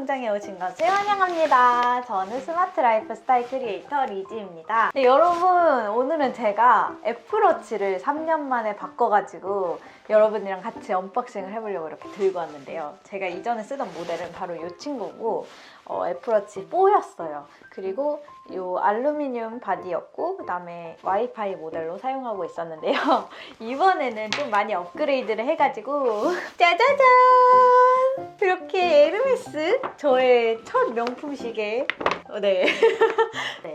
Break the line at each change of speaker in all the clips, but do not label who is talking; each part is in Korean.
농장에 오신 것을 환영합니다. 저는 스마트 라이프 스타일 크리에이터 리지입니다. 네, 여러분, 오늘은 제가 애플워치를 3년 만에 바꿔가지고 여러분이랑 같이 언박싱을 해보려고 이렇게 들고 왔는데요. 제가 이전에 쓰던 모델은 바로 이 친구고 애플워치 4였어요. 그리고 이 알루미늄 바디였고, 그 다음에 와이파이 모델로 사용하고 있었는데요. 이번에는 좀 많이 업그레이드를 해가지고 짜자잔! 이렇게 에르메스, 저의 첫 명품 시계, 네,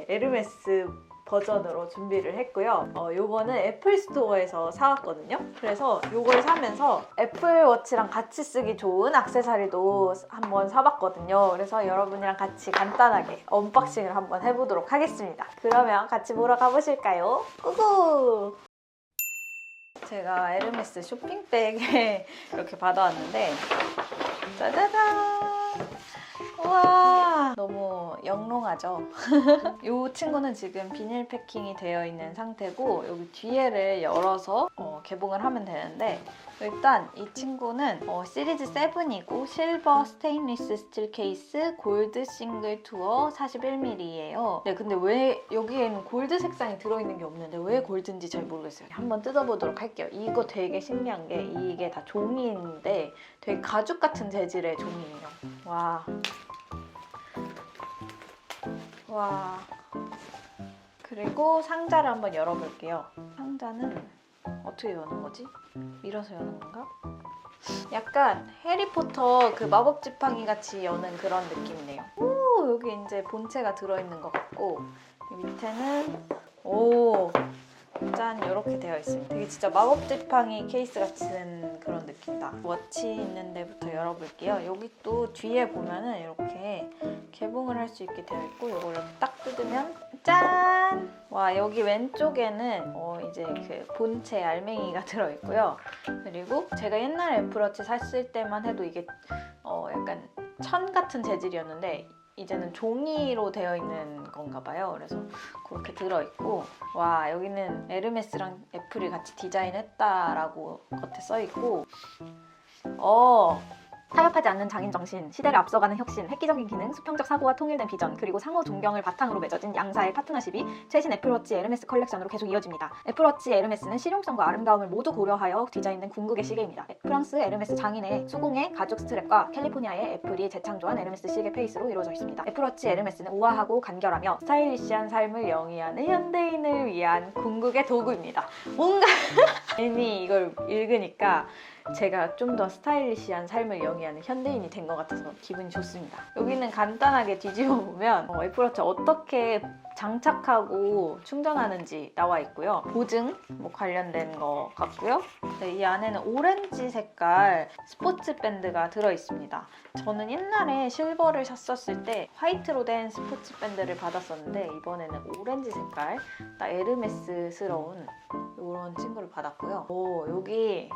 에르메스 버전으로 준비를 했고요. 요거는 애플 스토어에서 사왔거든요. 그래서 요걸 사면서 애플워치랑 같이 쓰기 좋은 액세서리도 한번 사봤거든요. 그래서 여러분이랑 같이 간단하게 언박싱을 한번 해보도록 하겠습니다. 그러면 같이 보러 가보실까요? 꾸꾸! 제가 에르메스 쇼핑백에 이렇게 받아왔는데 짜자잔! 우와, 너무 영롱하죠? 이 친구는 지금 비닐 패킹이 되어 있는 상태고, 여기 뒤에를 열어서 개봉을 하면 되는데, 일단 이 친구는 시리즈 7이고 실버 스테인리스 스틸 케이스 골드 싱글 투어 41mm예요. 네, 근데 왜 여기에는 골드 색상이 들어있는 게 없는데 왜 골드인지 잘 모르겠어요. 한번 뜯어보도록 할게요. 이거 되게 신기한 게 이게 다 종이인데 되게 가죽 같은 재질의 종이에요. 와. 와. 그리고 상자를 한번 열어볼게요. 상자는 어떻게 여는 거지? 밀어서 여는 건가? 약간 해리포터 그 마법 지팡이 같이 여는 그런 느낌이네요. 오, 여기 이제 본체가 들어있는 것 같고, 밑에는 오, 짠, 이렇게 되어 있습니다. 되게 진짜 마법 지팡이 케이스 같은 그런 느낌이다. 워치 있는 데부터 열어볼게요. 여기 또 뒤에 보면은 이렇게 개봉을 할 수 있게 되어 있고, 이걸 딱 뜯으면 짠! 와, 여기 왼쪽에는 이제 그 본체 알맹이가 들어있고요. 그리고 제가 옛날에 애플워치 샀을 때만 해도 이게 약간 천 같은 재질이었는데 이제는 종이로 되어 있는 건가 봐요. 그래서 그렇게 들어있고, 와, 여기는 에르메스랑 애플이 같이 디자인했다라고 겉에 써있고, 타협하지 않는 장인정신, 시대를 앞서가는 혁신, 획기적인 기능, 수평적 사고와 통일된 비전, 그리고 상호 존경을 바탕으로 맺어진 양사의 파트너십이 최신 애플워치 에르메스 컬렉션으로 계속 이어집니다. 애플워치 에르메스는 실용성과 아름다움을 모두 고려하여 디자인된 궁극의 시계입니다. 프랑스 에르메스 장인의 수공예 가죽 스트랩과 캘리포니아의 애플이 재창조한 에르메스 시계 페이스로 이루어져 있습니다. 애플워치 에르메스는 우아하고 간결하며 스타일리시한 삶을 영위하는 현대인을 위한 궁극의 도구입니다. 뭔가 괜히 이걸 읽으니까 제가 좀 더 스타일리시한 삶을 영위하는 현대인이 된 것 같아서 기분이 좋습니다. 여기는 간단하게 뒤집어 보면 애플워치 어떻게 장착하고 충전하는지 나와 있고요. 보증 관련된 거 같고요. 네, 이 안에는 오렌지 색깔 스포츠 밴드가 들어있습니다. 저는 옛날에 실버를 샀었을 때 화이트로 된 스포츠 밴드를 받았었는데, 이번에는 오렌지 색깔 딱 에르메스스러운 이런 친구를 받았고요. 여기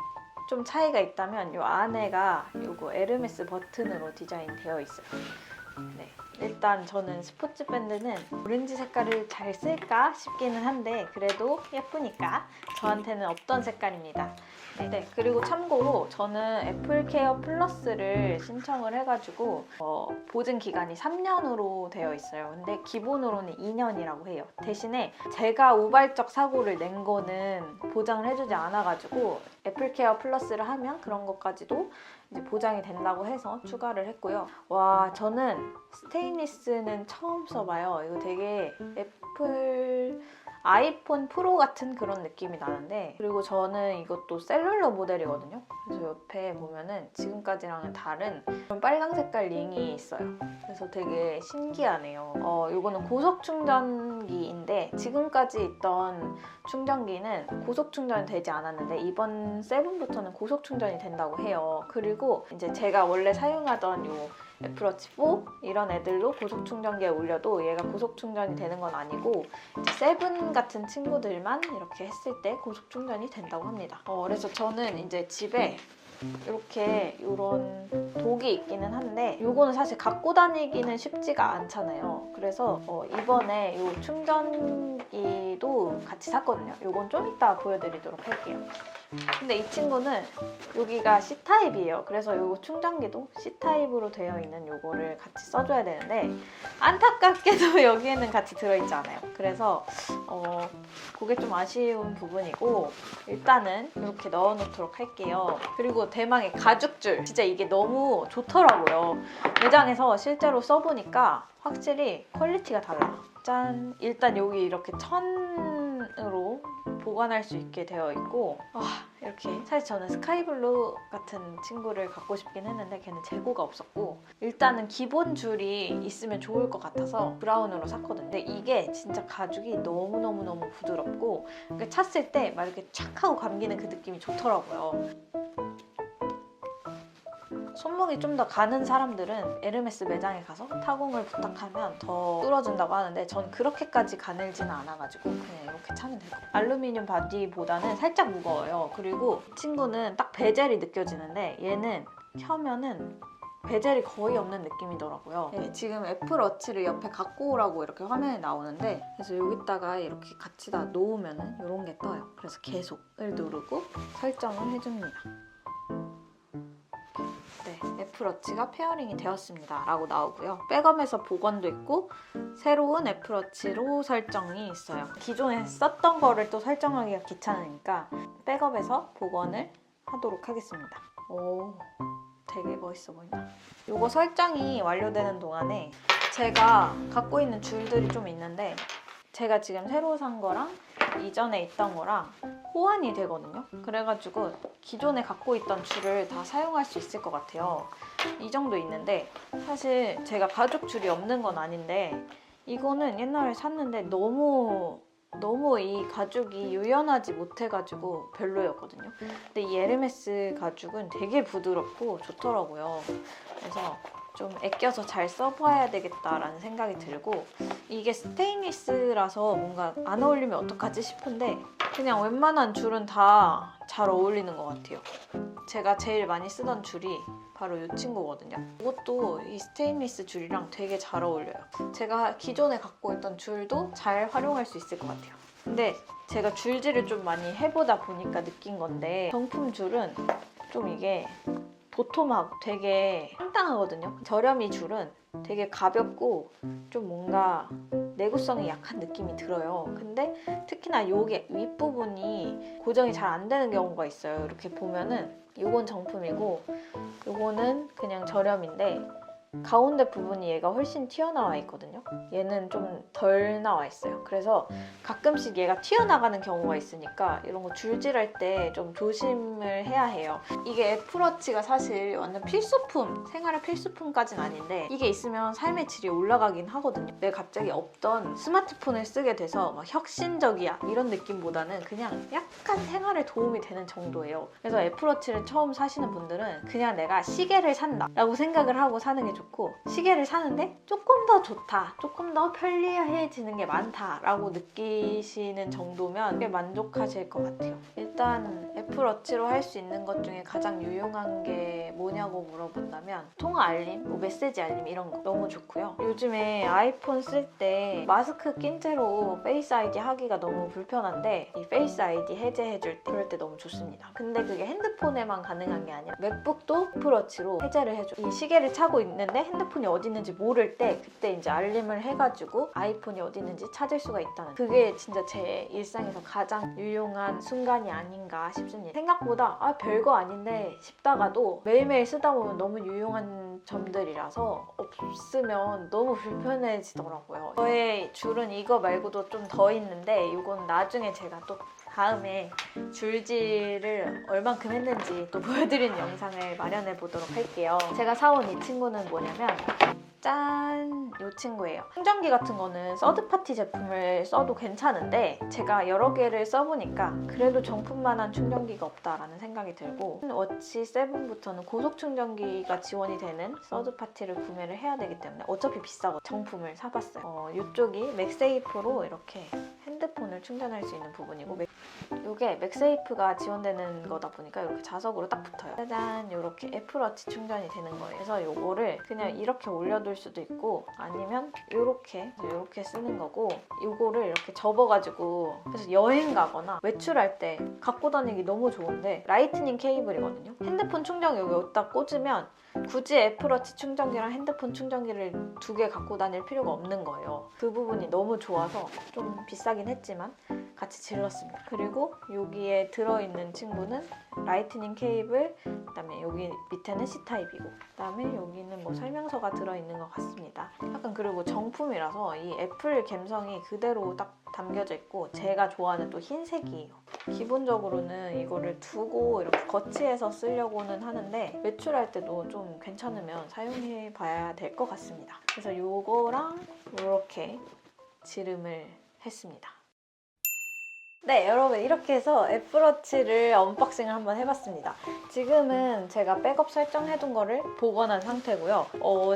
좀 차이가 있다면 이 안에가 요거 에르메스 버튼으로 디자인되어 있어요. 네, 일단 저는 스포츠 밴드는 오렌지 색깔을 잘 쓸까 싶기는 한데 그래도 예쁘니까 저한테는 없던 색깔입니다. 네, 그리고 참고로 저는 애플케어 플러스를 신청을 해가지고 보증 기간이 3년으로 되어 있어요. 근데 기본으로는 2년이라고 해요. 대신에 제가 우발적 사고를 낸 거는 보장을 해주지 않아가지고 애플케어 플러스를 하면 그런 것까지도 이제 보장이 된다고 해서 추가를 했고요. 와, 저는 스테인리스는 처음 써봐요. 이거 되게 애플 아이폰 프로 같은 그런 느낌이 나는데, 그리고 저는 이것도 셀룰러 모델이거든요. 그래서 옆에 보면은 지금까지랑은 다른 빨강 색깔 링이 있어요. 그래서 되게 신기하네요. 이거는 고속 충전기인데 지금까지 있던 충전기는 고속 충전이 되지 않았는데 이번 7부터는 고속 충전이 된다고 해요. 그리고 이제 제가 원래 사용하던 요 애플워치 4 이런 애들로 고속 충전기에 올려도 얘가 고속 충전이 되는 건 아니고 이제 7 같은 친구들만 이렇게 했을 때 고속 충전이 된다고 합니다. 그래서 저는 이제 집에 이렇게 이런 독이 있기는 한데 이거는 사실 갖고 다니기는 쉽지가 않잖아요. 그래서 이번에 이 충전기도 같이 샀거든요. 이건 좀 이따 보여드리도록 할게요. 근데 이 친구는 여기가 C타입이에요. 그래서 이 충전기도 C타입으로 되어 있는 요거를 같이 써줘야 되는데 안타깝게도 여기에는 같이 들어있지 않아요. 그래서 그게 좀 아쉬운 부분이고 일단은 이렇게 넣어놓도록 할게요. 그리고 대망의 가죽줄, 진짜 이게 너무 좋더라고요. 매장에서 실제로 써보니까 확실히 퀄리티가 달라. 짠! 일단 여기 이렇게 천으로 보관할 수 있게 되어 있고 이렇게 사실 저는 스카이블루 같은 친구를 갖고 싶긴 했는데 걔는 재고가 없었고 일단은 기본 줄이 있으면 좋을 것 같아서 브라운으로 샀거든요. 근데 이게 진짜 가죽이 너무너무너무 부드럽고 찼을 때 막 이렇게 착 하고 감기는 그 느낌이 좋더라고요. 손목이 좀 더 가는 사람들은 에르메스 매장에 가서 타공을 부탁하면 더 뚫어준다고 하는데 전 그렇게까지 가늘지는 않아가지고 그냥 이렇게 차면 되고 알루미늄 바디보다는 살짝 무거워요. 그리고 이 친구는 딱 베젤이 느껴지는데 얘는 켜면은 베젤이 거의 없는 느낌이더라고요. 네, 지금 애플워치를 옆에 갖고 오라고 이렇게 화면에 나오는데 그래서 여기다가 이렇게 같이 다 놓으면은 이런 게 떠요. 그래서 계속을 누르고 설정을 해줍니다. 애플워치가 페어링이 되었습니다 라고 나오고요. 백업에서 복원도 있고 새로운 애플워치로 설정이 있어요. 기존에 썼던 거를 또 설정하기가 귀찮으니까 백업에서 복원을 하도록 하겠습니다. 오, 되게 멋있어 보인다. 이거 설정이 완료되는 동안에 제가 갖고 있는 줄들이 좀 있는데 제가 지금 새로 산 거랑 이전에 있던 거랑 호환이 되거든요. 그래가지고 기존에 갖고 있던 줄을 다 사용할 수 있을 것 같아요. 이 정도 있는데 사실 제가 가죽 줄이 없는 건 아닌데 이거는 옛날에 샀는데 너무 이 가죽이 유연하지 못해가지고 별로였거든요. 근데 이 에르메스 가죽은 되게 부드럽고 좋더라고요. 그래서 좀 아껴서 잘 써봐야 되겠다라는 생각이 들고 이게 스테인리스라서 뭔가 안 어울리면 어떡하지 싶은데 그냥 웬만한 줄은 다 잘 어울리는 것 같아요. 제가 제일 많이 쓰던 줄이 바로 이 친구거든요. 이것도 이 스테인리스 줄이랑 되게 잘 어울려요. 제가 기존에 갖고 있던 줄도 잘 활용할 수 있을 것 같아요. 근데 제가 줄질을 좀 많이 해보다 보니까 느낀 건데 정품 줄은 좀 이게 도톰하고 되게 땅땅하거든요. 저렴이 줄은 되게 가볍고 좀 뭔가 내구성이 약한 느낌이 들어요. 근데 특히나 요게 윗부분이 고정이 잘 안 되는 경우가 있어요. 이렇게 보면은 요건 정품이고 요거는 그냥 저렴인데 가운데 부분이 얘가 훨씬 튀어나와 있거든요. 얘는 좀 덜 나와 있어요. 그래서 가끔씩 얘가 튀어나가는 경우가 있으니까 이런 거 줄질할 때 좀 조심을 해야 해요. 이게 애플워치가 사실 완전 필수품, 생활의 필수품까진 아닌데 이게 있으면 삶의 질이 올라가긴 하거든요. 내가 갑자기 없던 스마트폰을 쓰게 돼서 막 혁신적이야 이런 느낌보다는 그냥 약간 생활에 도움이 되는 정도예요. 그래서 애플워치를 처음 사시는 분들은 그냥 내가 시계를 산다 라고 생각을 하고 사는 게 좋고 시계를 사는데 조금 더 좋다, 조금 더 편리해지는 게 많다 라고 느끼시는 정도면 꽤 만족하실 것 같아요. 일단 애플워치로 할 수 있는 것 중에 가장 유용한 게 뭐냐고 물어본다면 통화 알림, 뭐 메시지 알림 이런 거 너무 좋고요. 요즘에 아이폰 쓸 때 마스크 낀 채로 페이스 아이디 하기가 너무 불편한데 이 페이스 아이디 해제해줄 때 그럴 때 너무 좋습니다. 근데 그게 핸드폰에만 가능한 게 아니라 맥북도 애플워치로 해제를 해줘. 이 시계를 차고 있는데 핸드폰이 어디 있는지 모를 때 그때 이제 알림을 해가지고 아이폰이 어디 있는지 찾을 수가 있다는, 그게 진짜 제 일상에서 가장 유용한 순간이 아닌가 싶습니다. 생각보다 별거 아닌데 싶다가도 매일매일 쓰다 보면 너무 유용한 점들이라서 없으면 너무 불편해지더라고요. 저의 줄은 이거 말고도 좀 더 있는데 이건 나중에 제가 또 다음에 줄질을 얼만큼 했는지 또 보여드리는 영상을 마련해 보도록 할게요. 제가 사온 이 친구는 뭐냐면 짠! 이 친구예요. 충전기 같은 거는 서드파티 제품을 써도 괜찮은데 제가 여러 개를 써보니까 그래도 정품만한 충전기가 없다라는 생각이 들고 워치 7부터는 고속 충전기가 지원이 되는 서드파티를 구매를 해야 되기 때문에 어차피 비싸고 정품을 사봤어요. 이쪽이 맥세이프로 이렇게 핸드폰을 충전할 수 있는 부분이고, 이게 맥세이프가 지원되는 거다 보니까 이렇게 자석으로 딱 붙어요. 짜잔, 이렇게 애플워치 충전이 되는 거예요. 그래서 이거를 그냥 이렇게 올려둘 수도 있고 아니면 이렇게 쓰는 거고, 이거를 이렇게 접어가지고 그래서 여행 가거나 외출할 때 갖고 다니기 너무 좋은데, 라이트닝 케이블이거든요. 핸드폰 충전 여기다 꽂으면 굳이 애플워치 충전기랑 핸드폰 충전기를 두 개 갖고 다닐 필요가 없는 거예요. 그 부분이 너무 좋아서 좀 비싸긴 했지만 같이 질렀습니다. 그리고 여기에 들어있는 친구는 라이트닝 케이블, 그다음에 여기 밑에는 C타입이고, 그다음에 여기는 뭐 설명서가 들어있는 것 같습니다. 약간 그리고 정품이라서 이 애플 감성이 그대로 딱 담겨져 있고, 제가 좋아하는 또 흰색이에요. 기본적으로는 이거를 두고 이렇게 거치해서 쓰려고는 하는데 외출할 때도 좀 괜찮으면 사용해 봐야 될 것 같습니다. 그래서 이거랑 이렇게 지름을 했습니다. 네, 여러분, 이렇게 해서 애플워치를 언박싱을 한번 해봤습니다. 지금은 제가 백업 설정해둔 거를 복원한 상태고요.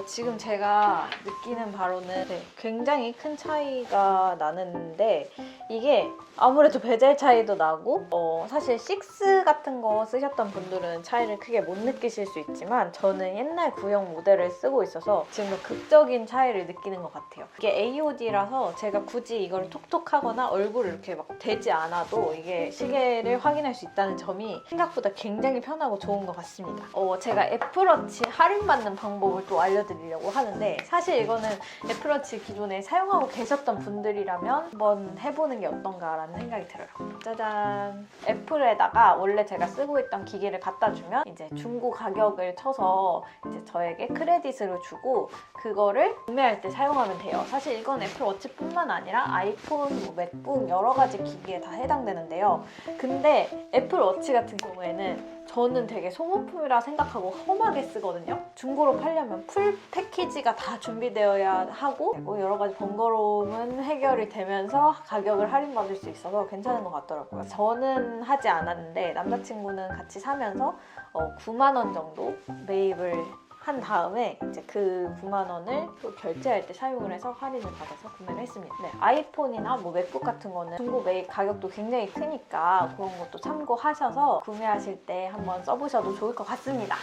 지금 제가 느끼는 바로는 굉장히 큰 차이가 나는데, 이게 아무래도 베젤 차이도 나고, 사실 6 같은 거 쓰셨던 분들은 차이를 크게 못 느끼실 수 있지만, 저는 옛날 구형 모델을 쓰고 있어서 지금 극적인 차이를 느끼는 것 같아요. 이게 AOD라서 제가 굳이 이걸 톡톡하거나 얼굴을 이렇게 막 대지 않아도 이게 시계를 확인할 수 있다는 점이 생각보다 굉장히 편하고 좋은 것 같습니다. 제가 애플워치 할인받는 방법을 또 알려드리려고 하는데, 사실 이거는 애플워치 기존에 사용하고 계셨던 분들이라면 한번 해보는 게 어떤가라는 생각이 들어요. 짜잔! 애플에다가 원래 제가 쓰고 있던 기기를 갖다 주면 이제 중고 가격을 쳐서 이제 저에게 크레딧을 주고 그거를 구매할 때 사용하면 돼요. 사실 이건 애플워치뿐만 아니라 아이폰, 뭐 맥북 여러 가지 기기에 다 해당되는데요. 근데 애플워치 같은 경우에는 저는 되게 소모품이라 생각하고 험하게 쓰거든요. 중고로 팔려면 풀 패키지가 다 준비되어야 하고 여러 가지 번거로움은 해결이 되면서 가격을 할인받을 수 있어서 괜찮은 것 같더라고요. 저는 하지 않았는데 남자친구는 같이 사면서 9만 원 정도 매입을 한 다음에 이제 그 9만 원을 또 결제할 때 사용을 해서 할인을 받아서 구매를 했습니다. 네, 아이폰이나 뭐 맥북 같은 거는 중고 매입 가격도 굉장히 크니까 그런 것도 참고하셔서 구매하실 때 한번 써보셔도 좋을 것 같습니다.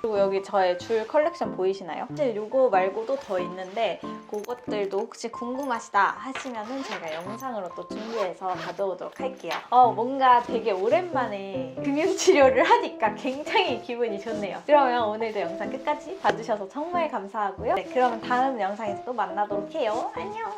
그리고 여기 저의 줄 컬렉션 보이시나요? 사실 이거 말고도 더 있는데 그것들도 혹시 궁금하시다 하시면은 제가 영상으로 또 준비해서 가져오도록 할게요. 뭔가 되게 오랜만에 금융치료를 하니까 굉장히 기분이 좋네요. 그러면 오늘도 영상 끝까지 봐주셔서 정말 감사하고요. 네, 그러면 다음 영상에서 또 만나도록 해요. 안녕!